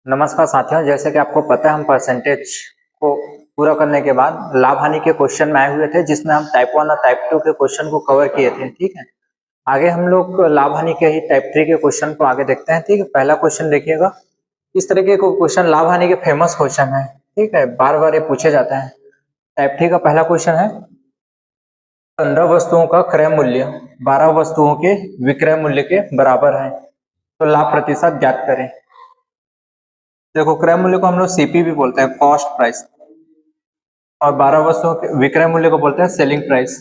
नमस्कार साथियों, जैसे कि आपको पता है हम परसेंटेज को पूरा करने के बाद लाभ हानि के क्वेश्चन में आए हुए थे, जिसमें हम टाइप 1 और टाइप 2 के क्वेश्चन को कवर किए थे। ठीक है, आगे हम लोग लाभ हानि के ही टाइप 3 के क्वेश्चन को आगे देखते हैं। ठीक है, पहला क्वेश्चन देखिएगा। इस तरीके का क्वेश्चन लाभ हानि के फेमस क्वेश्चन है। ठीक है, बार बार ये पूछे जाते हैं। टाइप 3 का पहला क्वेश्चन है, 15 वस्तुओं का क्रय मूल्य 12 वस्तुओं के विक्रय मूल्य के बराबर है, तो लाभ प्रतिशत ज्ञात करें। देखो, क्रय मूल्य को हम लोग सीपी भी बोलते हैं, कॉस्ट प्राइस, और 12 वस्तुओं के विक्रय मूल्य को बोलते हैं सेलिंग प्राइस।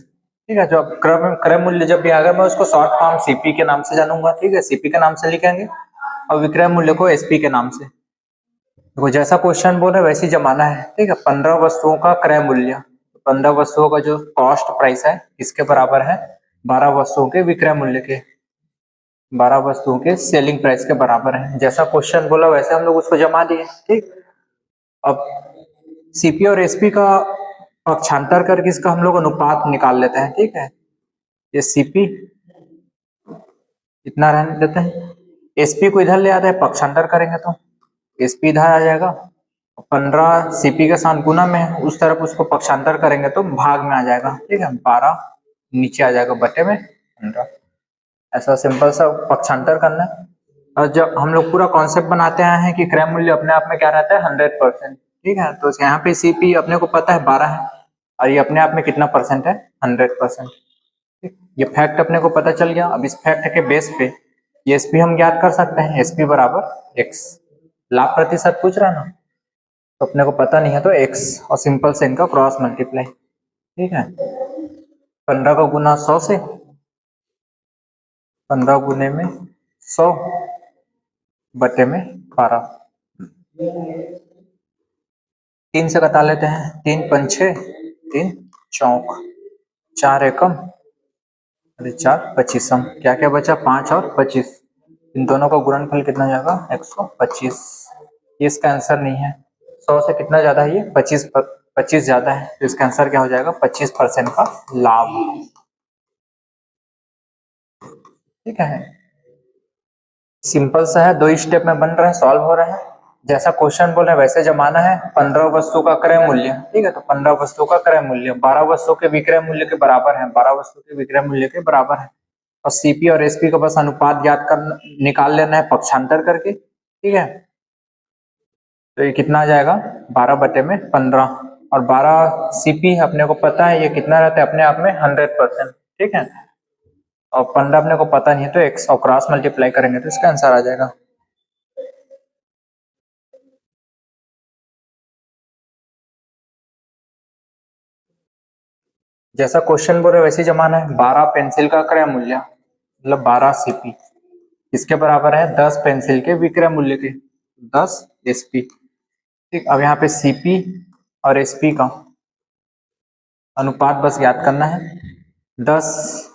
ठीक है, जो क्रय क्रय मूल्य जब भी आएगा मैं उसको शॉर्ट फॉर्म सीपी के नाम से जानूंगा। ठीक है, सीपी के नाम से लिखेंगे और विक्रय मूल्य को एसपी के नाम से। देखो, जैसा क्वेश्चन बोल रहे वैसे ही जमाना है। ठीक है, 15 वस्तुओं का क्रय मूल्य, 15 वस्तुओं का जो कॉस्ट प्राइस है किसके बराबर है, 12 वस्तुओं के विक्रय मूल्य के, 12 वस्तुओं के सेलिंग प्राइस के बराबर है। जैसा क्वेश्चन बोला वैसे हम लोग उसको जमा दिए। ठीक, अब सीपी और एसपी का पक्षांतर करके इसका हम लोग अनुपात निकाल लेते हैं। ठीक है, ये सीपी इतना रहने देते हैं, एसपी को इधर ले आता है, पक्षांतर करेंगे तो एसपी इधर आ जाएगा। 15 सीपी के साथ गुना में है, उस तरफ उसको पक्षांतर करेंगे तो भाग में आ जाएगा। ठीक है, 12 नीचे आ जाएगा बटे में 15। ऐसा सिंपल सा पक्षांतर करना है। और जब हम लोग पूरा कॉन्सेप्ट बनाते आए हैं कि क्रय मूल्य अपने आप में क्या रहता है, 100%। ठीक है, तो यहाँ पे सीपी अपने को पता है 12 है, और ये अपने आप में कितना परसेंट है, 100%। ठीक, ये फैक्ट अपने को पता चल गया। अब इस फैक्ट के बेस पे ये एसपी हम ज्ञात कर सकते हैं, एसपी बराबर एक्स। लाभ प्रतिशत पूछ रहा है ना, तो अपने को पता नहीं है तो एक्स, और सिंपल से इनका क्रॉस मल्टीप्लाई। ठीक है, 15 का गुना 100 से, 15 गुने में 100 बटे में 12। 3 से घटा लेते हैं, 3 पंचे 3 चौक, 4 एकम अरे 4 25, क्या क्या बचा, 5 और 25। इन दोनों का गुणनफल कितना जाएगा, 125। ये इसका आंसर नहीं है। 100 से कितना ज्यादा है, ये 25 ज्यादा है, तो इसका आंसर क्या हो जाएगा, 25% का लाभ। ठीक है, सिंपल सा है, 2 स्टेप में बन रहा है, सॉल्व हो रहा है। जैसा क्वेश्चन बोल रहे हैं वैसे जमाना है। 15 वस्तु का क्रय मूल्य, ठीक है, तो 15 वस्तु का क्रय मूल्य 12 वस्तु के विक्रय मूल्य के बराबर है, 12 वस्तु के विक्रय मूल्य के बराबर है। और सीपी और एसपी का बस अनुपात ज्ञात कर निकाल लेना है पक्षांतर करके। ठीक है, तो ये कितना आ जाएगा, 12 बटे में 15, और 12 सीपी अपने को पता है ये कितना रहता है अपने आप में, 100%। ठीक है, और 15 अपने को पता नहीं है तो एक्स, और क्रॉस मल्टीप्लाई करेंगे तो इसका आंसर आ जाएगा। जैसा क्वेश्चन बोल रहे वैसे ही जमाना है। 12 पेंसिल का क्रय मूल्य मतलब 12 सीपी किसके बराबर है, 10 पेंसिल के विक्रय मूल्य के, 10 एसपी। ठीक, अब यहाँ पे सीपी और एसपी का अनुपात बस याद करना है। 10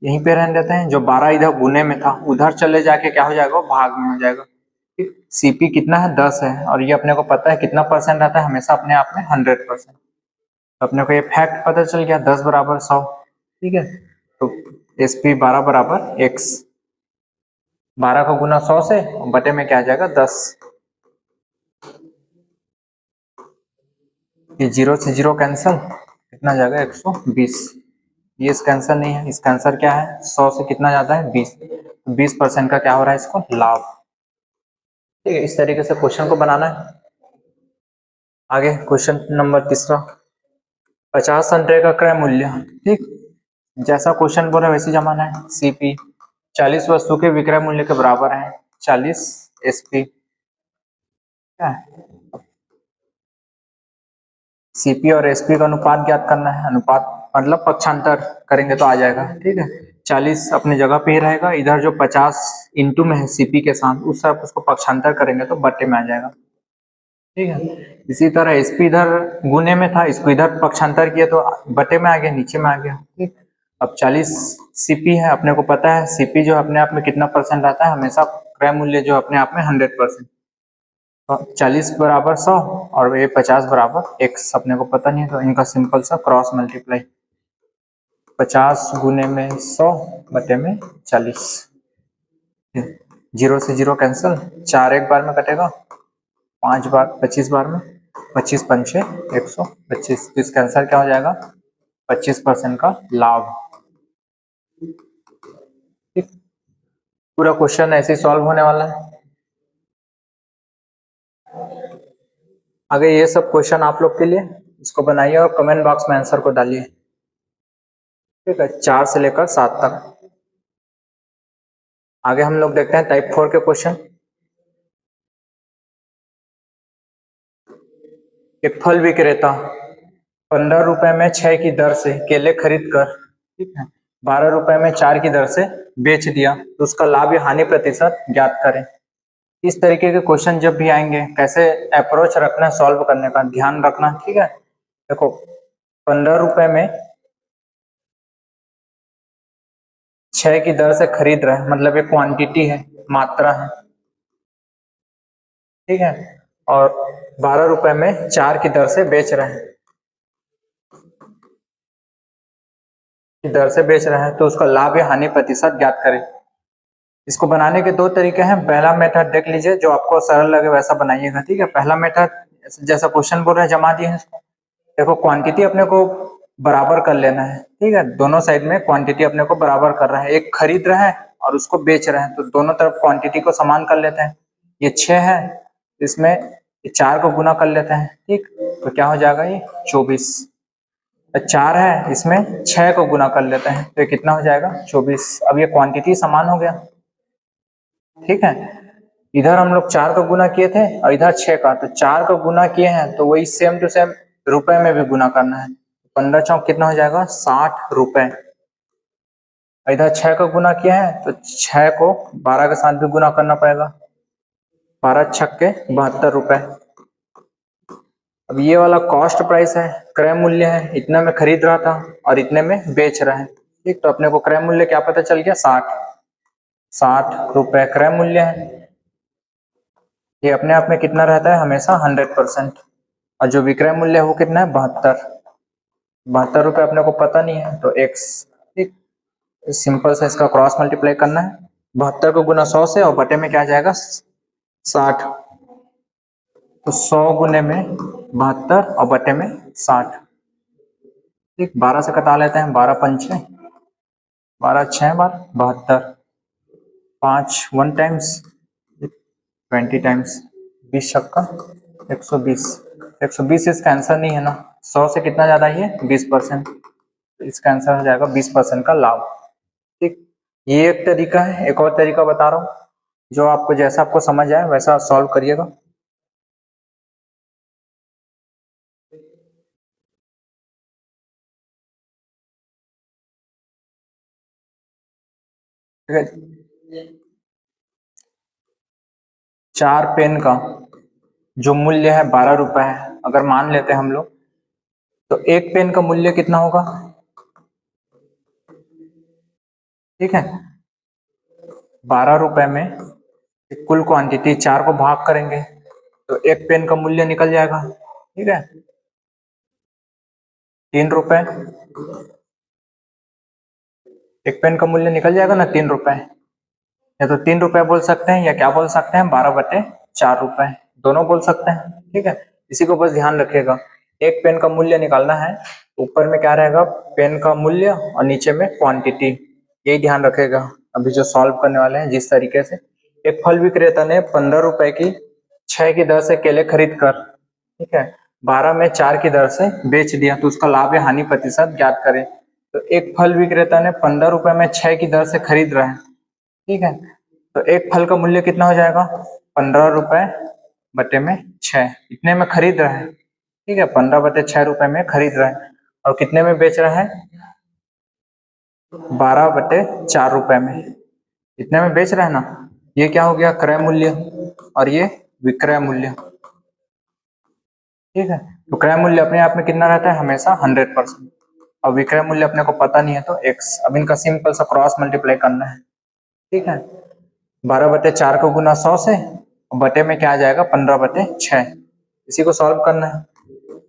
यहीं पे रहने देते हैं, जो 12 इधर गुने में था उधर चले जाके क्या हो जाएगा, भाग में हो जाएगा। ठीक, सीपी कितना है, 10 है, और ये अपने को पता है कितना परसेंट आता है, हमेशा अपने आप में 100%। अपने को ये फैक्ट पता चल गया, 10 बराबर 100। ठीक है, तो एसपी 12 बराबर एक्स, 12 का गुना 100 से, बटे में क्या आ जाएगा, 10। ये 0 से 0 कैंसल, कितना जाएगा, 120। ये इसका आंसर नहीं है, इसका आंसर क्या है, 100 से कितना जाता है, 20। 20% का क्या हो रहा है इसको, लाभ। ठीक है, इस तरीके से क्वेश्चन को बनाना है। आगे क्वेश्चन नंबर तीसरा, 50 संतरे का क्रय मूल्य। ठीक, जैसा क्वेश्चन बोल रहे वैसे जमाना है। सीपी 40 वस्तु के विक्रय मूल्य के बराबर है, 40 एसपी। सीपी और एसपी का अनुपात ज्ञात करना है। अनुपात मतलब पक्षांतर करेंगे तो आ जाएगा। ठीक है, 40 अपनी जगह पे ही रहेगा, इधर जो 50 इंटू में है सीपी के साथ, उस तरफ उसको पक्षांतर करेंगे तो बट्टे में आ जाएगा। ठीक है, इसी तरह एसपी इधर गुने में था, इसको इधर पक्षांतर किया तो बटे में आ गया, नीचे में आ गया। ठीक, अब 40 सीपी है, अपने को पता है सीपी जो अपने आप में कितना परसेंट आता है, हमेशा क्रय मूल्य जो अपने आप में 100%। 40 बराबर 100 और ये 50 बराबर एक्स, अपने को पता नहीं है तो इनका सिंपल सा क्रॉस मल्टीप्लाई। 50 गुने में 100 बटे में 40, 0 से 0 कैंसल, 4 एक बार में कटेगा, 5 बार 25 बार में 25 पंचे 125, तो इसका आंसर क्या हो जाएगा? 25% का लाभ। ठीक, पूरा क्वेश्चन ऐसे ही सॉल्व होने वाला है। आगे ये सब क्वेश्चन आप लोग के लिए, इसको बनाइए और कमेंट बॉक्स में आंसर को डालिए। ठीक है, 4 से लेकर 7 तक। आगे हम लोग देखते हैं टाइप 4 के क्वेश्चन। एक फल विक्रेता 15 रुपए में 6 की दर से केले खरीद कर, ठीक है, 12 रुपए में 4 की दर से बेच दिया, तो उसका लाभ या हानि प्रतिशत ज्ञात करें। इस तरीके के क्वेश्चन जब भी आएंगे, कैसे अप्रोच रखना है सॉल्व करने का, ध्यान रखना। ठीक है, देखो 15 रुपए में 6 की दर से खरीद रहे हैं, मतलब एक क्वांटिटी है, मात्रा है। ठीक है, और 12 रुपए में 4 की दर से बेच रहे हैं, की दर से बेच रहे हैं, तो उसका लाभ या हानि प्रतिशत ज्ञात करें। इसको बनाने के 2 तरीके हैं। पहला मेथड देख लीजिए, जो आपको सरल लगे वैसा बनाइएगा। ठीक है, पहला मेथड जैसा क्वेश्चन बोल रहे हैं, जमा दिए हैं इसको। देखो क्वांटिटी अपने को बराबर कर लेना है। ठीक है, दोनों साइड में क्वांटिटी अपने को बराबर कर रहा है, एक खरीद रहा है और उसको बेच रहे हैं, तो दोनों तरफ क्वांटिटी को समान कर लेते हैं। ये 6 है, इसमें 4 को गुना कर लेते हैं। ठीक, तो क्या हो जाएगा? ये 24। 4 है, इसमें 6 को गुना कर लेते हैं, तो ये कितना हो जाएगा? 24। अब ये क्वांटिटी समान हो गया। ठीक है, इधर हम लोग 4 का गुना किए थे और इधर 6 का, तो 4 का गुना किए हैं, तो वही सेम टू सेम रुपए में भी गुना करना है। 15 चौक कितना हो जाएगा? 60 रुपए। इधर 6 का गुना किया है, तो 6 को 12 के साथ भी गुना करना पड़ेगा। 12 छक्के 72 रुपए। अब ये वाला कॉस्ट प्राइस है, क्रय मूल्य है, इतना में खरीद रहा था और इतने में बेच रहा है। ठीक, तो अपने को क्रय मूल्य क्या पता चल गया? 60 रुपए क्रय मूल्य है। ये अपने आप में कितना रहता है? हमेशा 100%। और जो विक्रय मूल्य है वो कितना है? 72 रुपए अपने को पता नहीं है, तो x। ठीक, सिंपल से इसका क्रॉस मल्टीप्लाई करना है। 72 को गुना 100 से और बटे में क्या आ जाएगा? 60। तो 100 गुने में 72 और बटे में 60। ठीक, 12 से कटा लेते हैं, 12 पंचे 12 6 बार 72, 5 1 टाइम्स 20 टाइम्स 20 छक्का 120। 120 इसका आंसर नहीं है ना, 100 से कितना ज्यादा है? 20%। इसका आंसर हो जाएगा 20% का लाभ। ठीक, ये एक तरीका है। एक और तरीका बता रहा हूँ, जो आपको जैसा आपको समझ आए वैसा सॉल्व करिएगा। ठीक है, 4 पेन का जो मूल्य है 12 रुपए है, अगर मान लेते हैं हम लोग, तो एक पेन का मूल्य कितना होगा? ठीक है, 12 रुपए में कुल क्वांटिटी 4 को भाग करेंगे, तो एक पेन का मूल्य निकल जाएगा। ठीक है, 3 रुपए। एक पेन का मूल्य निकल जाएगा ना, 3 रुपए। या तो 3 रुपए बोल सकते हैं, या क्या बोल सकते हैं? 12/4 रुपए, दोनों बोल सकते हैं। ठीक है, इसी को बस ध्यान रखिएगा। एक पेन का मूल्य निकालना है, ऊपर में क्या रहेगा? पेन का मूल्य, और नीचे में क्वांटिटी। यही ध्यान रखेगा अभी जो सॉल्व करने वाले हैं। जिस तरीके से एक फल विक्रेता ने 15 रुपए की 6 की दर से केले खरीद कर, ठीक है, 12 में 4 की दर से बेच दिया, तो उसका लाभ या हानि प्रतिशत ज्ञात करें। तो एक फल विक्रेता ने 15 रुपए में 6 की दर से खरीद रहे हैं। ठीक है, तो एक फल का मूल्य कितना हो जाएगा? 15 रुपए बटे में 6, इतने में खरीद रहे हैं। ठीक है, 15/6 रुपए में खरीद रहे हैं, और कितने में बेच रहे हैं? 12/4 रुपए में, इतने में बेच रहे हैं ना। ये क्या हो गया? क्रय मूल्य, और ये विक्रय मूल्य। ठीक है, तो क्रय मूल्य अपने आप में कितना रहता है? हमेशा 100%। और विक्रय मूल्य अपने को पता नहीं है, तो x। अब इनका सिंपल सा क्रॉस मल्टीप्लाई करना है। ठीक है, 12/4 को गुना 100 से, बटे में क्या आ जाएगा? 15/6। इसी को सॉल्व करना है।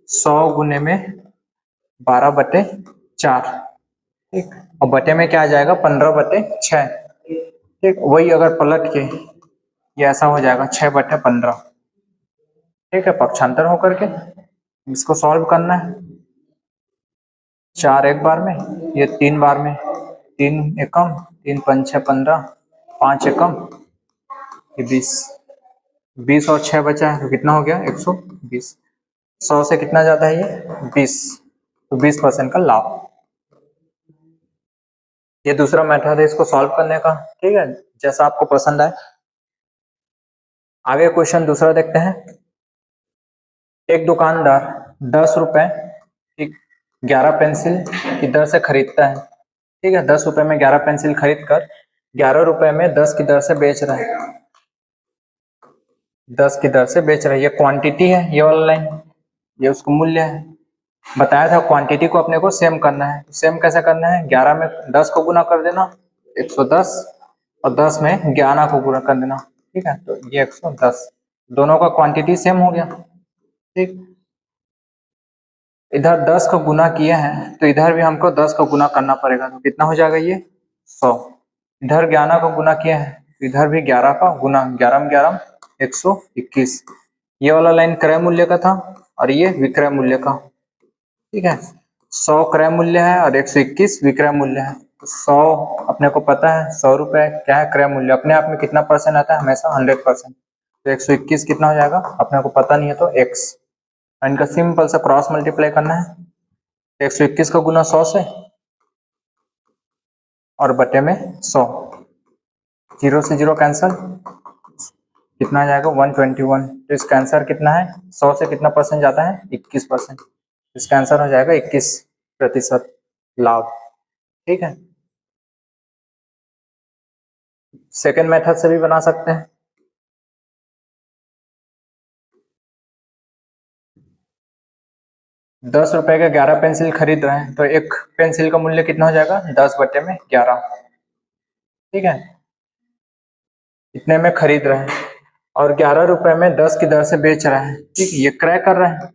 100 गुने में 12/4। ठीक, और बटे में क्या आ जाएगा? 15/6। ठीक, वही अगर पलट के ये ऐसा हो जाएगा 6/15। ठीक है, पक्षांतर होकर के इसको सॉल्व करना है। 4 एक बार में, ये 3 बार में, 3 एकम, 3 पंच 15, 5 एकम, ये 20, 20 और 6 बचा है तो कितना हो गया 120। 100 से कितना ज्यादा है ये 20, तो 20% का लाभ। ये दूसरा मेथड है इसको सॉल्व करने का, ठीक है, जैसा आपको पसंद आए। आगे क्वेश्चन दूसरा देखते हैं। एक दुकानदार 10 रुपए की 11 पेंसिल की दर से खरीदता है, ठीक है, 10 रुपए में 11 पेंसिल खरीद कर 11 रुपए में 10 की दर से बेच रहा है, 10 की दर से बेच रहा है। ये क्वांटिटी है, ये वाला लाइन, ये उसको मूल्य है। बताया था क्वांटिटी को अपने को सेम करना है, सेम कैसे करना है, 11 में 10 को गुना कर देना 110, और 10 में 11 को गुना कर देना, ठीक है, तो ये 110, दोनों का क्वांटिटी सेम हो गया, ठीक। इधर 10 को गुना किए हैं तो इधर भी हमको 10 को गुना करना पड़ेगा, तो कितना हो जाएगा ये 100। इधर 11 को गुना किए हैं तो इधर भी 11 का गुना, 11 में 11 121। ये वाला लाइन क्रय मूल्य का था और ये विक्रय मूल्य का, ठीक है। 100 क्रय मूल्य है और 121 विक्रय मूल्य है। तो 100 अपने को पता है 100 रुपए क्या है क्रय मूल्य, अपने आप में कितना परसेंट आता है हमेशा 100%। तो 121 कितना हो जाएगा अपने को पता नहीं है तो x, इनका सिंपल सा क्रॉस मल्टीप्लाई करना है। 121 का गुना 100 से और बटे में 100, 0 से 0 कैंसल, कितना आ जाएगा 121। तो इसका आंसर कितना है, 100 से कितना परसेंट जाता है 21%, इसका आंसर हो जाएगा 21% लाभ, ठीक है। सेकेंड मेथड से भी बना सकते हैं। ₹10 का 11 पेंसिल खरीद रहे हैं तो एक पेंसिल का मूल्य कितना हो जाएगा 10 बटे में 11, ठीक है, इतने में खरीद रहे हैं और 11 रुपए में 10 की दर से बेच रहे हैं, ठीक है, ये क्रय कर रहे हैं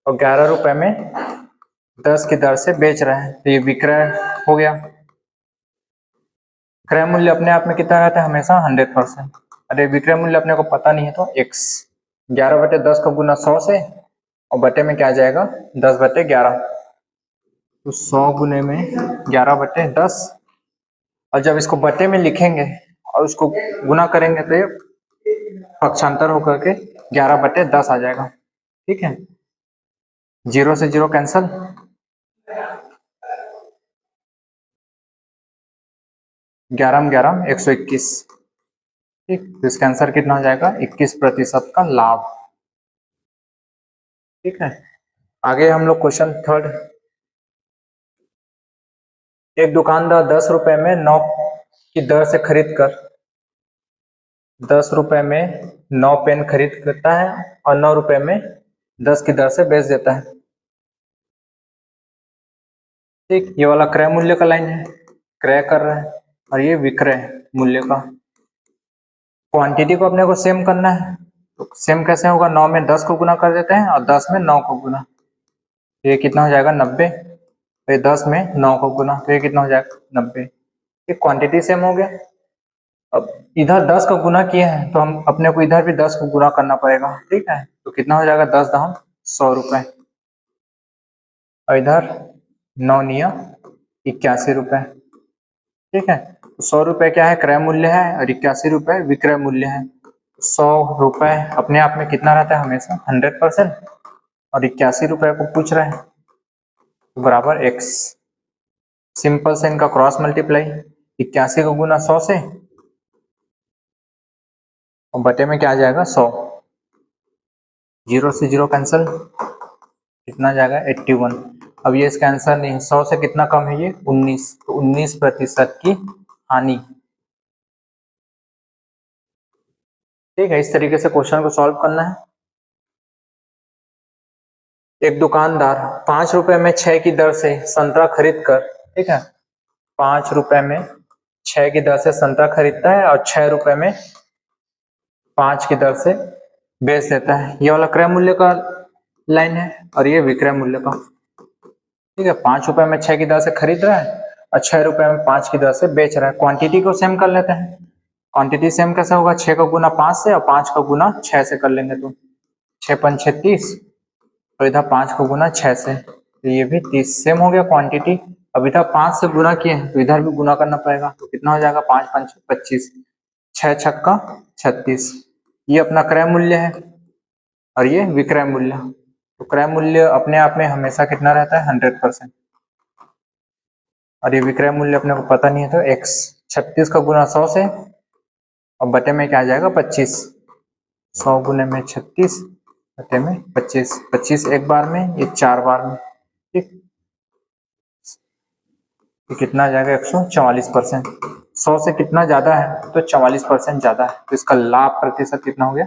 और 11 रुपए में 10 की दर से बेच रहे हैं, तो ये विक्रय हो गया। क्रय मूल्य अपने आप में कितना रहता है हमेशा 100%, अरे विक्रय मूल्य अपने को पता नहीं है तो x, 11 बटे 10 का गुना 100 से और बटे में क्या जाएगा 10 बटे 11, तो 100 गुने में 11 बटे 10, और जब इसको बटे में लिखेंगे और उसको गुना करेंगे तो ये पक्षांतर होकर के 11 बटे 10 आ जाएगा, ठीक है, 0 से 0 कैंसल, 11 में 11 121, ठीक, तो इसका आंसर कितना हो जाएगा 21% का लाभ, ठीक है। आगे हम लोग क्वेश्चन थर्ड। एक दुकानदार 10 रुपए में 9 की दर से खरीद कर 10 रुपए में 9 पेन खरीद करता है और 9 रुपए में 10 की दर से बेच देता है, ठीक, ये वाला क्रय मूल्य का लाइन है, क्रय कर रहा है और ये विक्रय मूल्य का। क्वांटिटी को अपने को सेम करना है, तो सेम कैसे होगा, 9 में 10 को गुना कर देते हैं और 10 में 9 को गुना, तो ये कितना हो जाएगा 90, तो ये 10 में 9 को गुना, तो ये कितना हो जाएगा 90, ये क्वांटिटी सेम हो गया। अब इधर 10 का गुना किए हैं तो हम अपने को इधर भी 10 को गुना करना पड़ेगा, ठीक है, तो कितना हो जाएगा 10 दहम 100 रुपए, और इधर 9 निया 81 रुपए, ठीक है, तो 100 रुपए क्या है क्रय मूल्य है और 81 रुपए विक्रय मूल्य है। 100 रुपए अपने आप में कितना रहता है हमेशा 100%, और 81 रुपए को पूछ रहे हैं तो बराबर x, सिंपल से इनका क्रॉस मल्टीप्लाई, 81 को गुना 100 से और बटे में क्या आ जाएगा 100, 0 से 0 कैंसल, कितना जाएगा 81। अब ये इसका आंसर नहीं है, 100 से कितना कम है ये 19, तो 19% की हानि, ठीक है। इस तरीके से क्वेश्चन को सॉल्व करना है। एक दुकानदार 5 रुपए में 6 की दर से संतरा खरीद कर, ठीक है, 5 रुपए में 6 की दर से संतरा खरीदता है और 6 रुपए में 5 की दर से बेच देता है, ये वाला क्रय मूल्य का लाइन है और ये विक्रय मूल्य का, ठीक है। 5 रुपए में 6 की दर से खरीद रहा है और 6 रुपए में 5 की दर से बेच रहा है। क्वांटिटी को सेम कर लेते हैं, क्वांटिटी सेम कैसे होगा, 6 का गुना 5 से और 5 का गुना 6 से कर लेंगे तो 6 पंच 36 और इधर 5 का गुना 6 से, तो ये भी 30 सेम हो गया क्वांटिटी। अब इधर 5 से गुना किए हैं तो इधर भी गुना करना पड़ेगा, तो कितना हो जाएगा 5 पंच 25, 6 छक्का 36। ये अपना क्रय मूल्य है और ये विक्रय मूल्य। तो क्रय मूल्य अपने आप में हमेशा कितना रहता है 100%, और ये विक्रय मूल्य अपने को पता नहीं है तो x 36 का गुना 100 से और बटे में क्या आ जाएगा 25, 100 गुने में 36 बटे में 25, 25 एक बार में, ये 4 बार में, ठीक। ये कितना आ जाएगा 144%। 100 से कितना ज्यादा है तो 44% ज्यादा है, तो इसका लाभ प्रतिशत कितना हो गया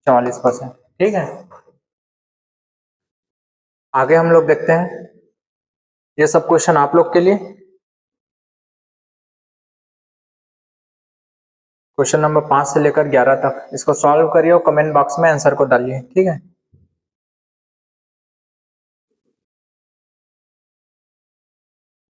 44%, ठीक है। आगे हम लोग देखते हैं, ये सब क्वेश्चन आप लोग के लिए। क्वेश्चन नंबर 5 से लेकर 11 तक इसको सॉल्व करिए और कमेंट बॉक्स में आंसर को डालिए, ठीक है।